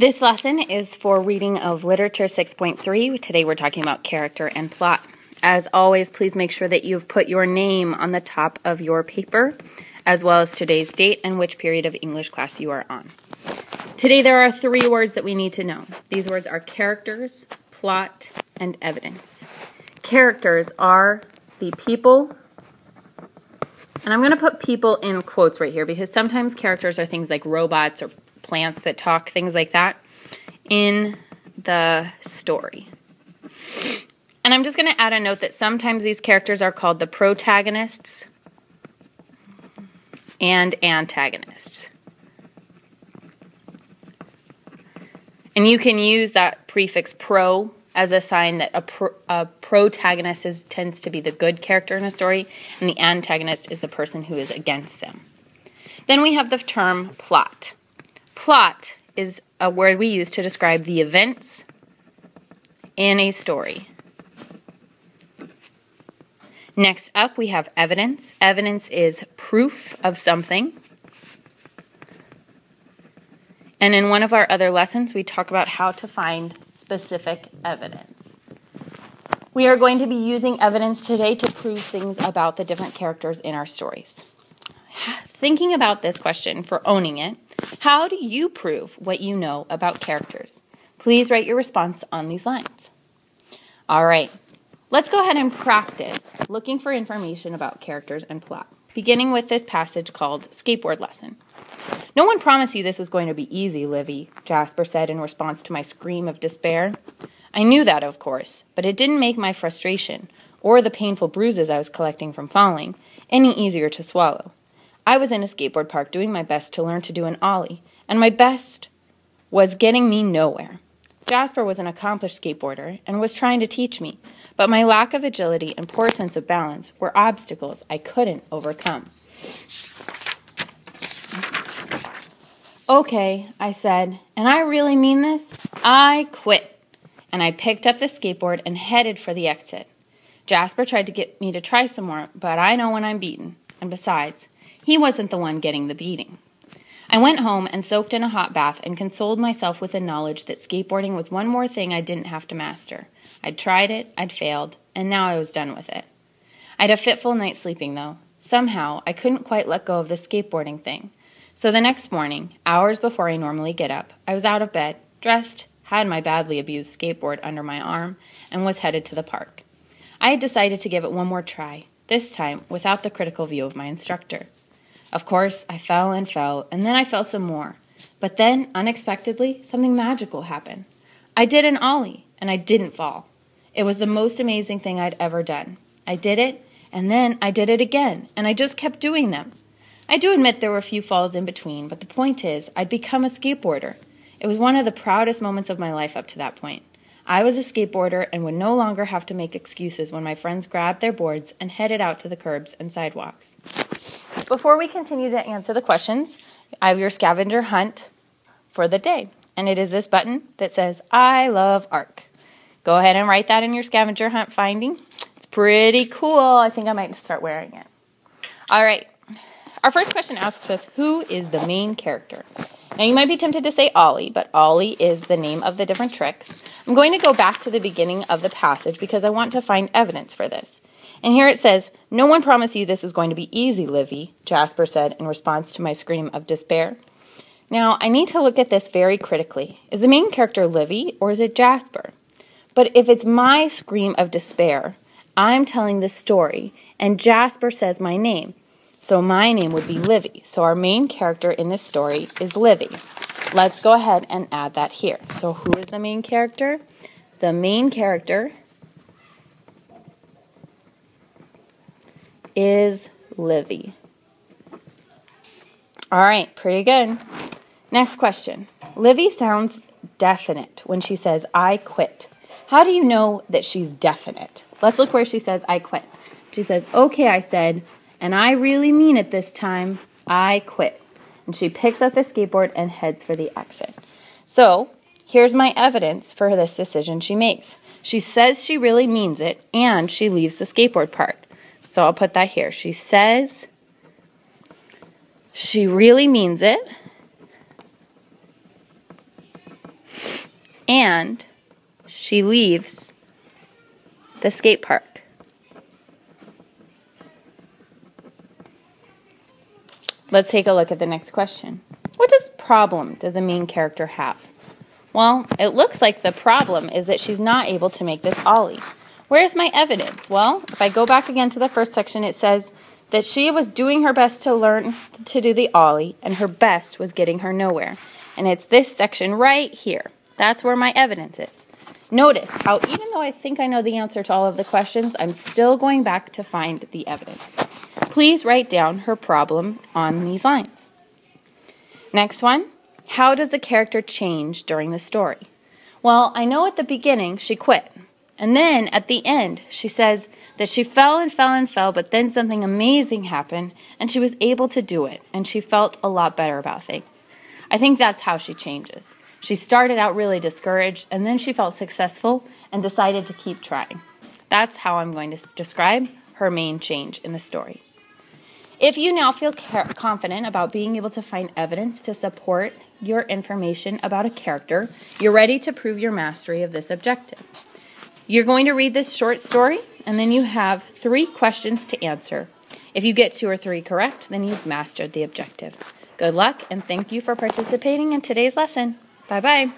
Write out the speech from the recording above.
This lesson is for reading of Literature 6.3. Today we're talking about character and plot. As always, please make sure that you've put your name on the top of your paper, as well as today's date and which period of English class you are on. Today there are 3 words that we need to know. These words are characters, plot, and evidence. Characters are the people, and I'm going to put people in quotes right here because sometimes characters are things like robots or plants that talk, things like that, in the story. And I'm just going to add a note that sometimes these characters are called the protagonists and antagonists. And you can use that prefix pro as a sign that a protagonist tends to be the good character in a story, and the antagonist is the person who is against them. Then we have the term plot. Plot is a word we use to describe the events in a story. Next up, we have evidence. Evidence is proof of something. And in one of our other lessons, we talk about how to find specific evidence. We are going to be using evidence today to prove things about the different characters in our stories. Thinking about this question for owning it, how do you prove what you know about characters? Please write your response on these lines. All right, let's go ahead and practice looking for information about characters and plot, beginning with this passage called Skateboard Lesson. "No one promised you this was going to be easy, Livy," Jasper said in response to my scream of despair. I knew that, of course, but it didn't make my frustration, or the painful bruises I was collecting from falling, any easier to swallow. I was in a skateboard park doing my best to learn to do an ollie, and my best was getting me nowhere. Jasper was an accomplished skateboarder and was trying to teach me, but my lack of agility and poor sense of balance were obstacles I couldn't overcome. "Okay," I said, "and I really mean this. I quit." And I picked up the skateboard and headed for the exit. Jasper tried to get me to try some more, but I know when I'm beaten. And besides, he wasn't the one getting the beating. I went home and soaked in a hot bath and consoled myself with the knowledge that skateboarding was one more thing I didn't have to master. I'd tried it, I'd failed, and now I was done with it. I had a fitful night sleeping, though. Somehow, I couldn't quite let go of the skateboarding thing. So the next morning, hours before I normally get up, I was out of bed, dressed, had my badly abused skateboard under my arm, and was headed to the park. I had decided to give it one more try, this time without the critical view of my instructor. Of course, I fell, and then I fell some more. But then, unexpectedly, something magical happened. I did an ollie, and I didn't fall. It was the most amazing thing I'd ever done. I did it, and then I did it again, and I just kept doing them. I do admit there were a few falls in between, but the point is, I'd become a skateboarder. It was one of the proudest moments of my life up to that point. I was a skateboarder and would no longer have to make excuses when my friends grabbed their boards and headed out to the curbs and sidewalks. Before we continue to answer the questions, I have your scavenger hunt for the day, and it is this button that says, I love ARC. Go ahead and write that in your scavenger hunt finding. It's pretty cool. I think I might start wearing it. All right. Our first question asks us, who is the main character? Now, you might be tempted to say Ollie, but Ollie is the name of the different tricks. I'm going to go back to the beginning of the passage because I want to find evidence for this. And here it says, "No one promised you this was going to be easy, Livy," Jasper said in response to my scream of despair. Now, I need to look at this very critically. Is the main character Livy or is it Jasper? But if it's my scream of despair, I'm telling the story, and Jasper says my name. So my name would be Livy. So our main character in this story is Livy. Let's go ahead and add that here. So who is the main character? The main character is Livy. All right, pretty good. Next question. Livy sounds definite when she says, I quit. How do you know that she's definite? Let's look where she says, I quit. She says, okay, I said, and I really mean it this time, I quit. And she picks up the skateboard and heads for the exit. So, here's my evidence for this decision she makes. She says she really means it, and she leaves the skateboard part. So I'll put that here. She says she really means it, and she leaves the skate park. Let's take a look at the next question. What problem does the main character have? Well, it looks like the problem is that she's not able to make this ollie. Where's my evidence? Well, if I go back again to the first section, it says that she was doing her best to learn to do the ollie, and her best was getting her nowhere. And it's this section right here. That's where my evidence is. Notice how even though I think I know the answer to all of the questions, I'm still going back to find the evidence. Please write down her problem on these lines. Next one, how does the character change during the story? Well, I know at the beginning she quit. And then at the end, she says that she fell and fell and fell, but then something amazing happened, and she was able to do it, and she felt a lot better about things. I think that's how she changes. She started out really discouraged, and then she felt successful and decided to keep trying. That's how I'm going to describe her main change in the story. If you now feel confident about being able to find evidence to support your information about a character, you're ready to prove your mastery of this objective. You're going to read this short story, and then you have 3 questions to answer. If you get 2 or 3 correct, then you've mastered the objective. Good luck, and thank you for participating in today's lesson. Bye-bye.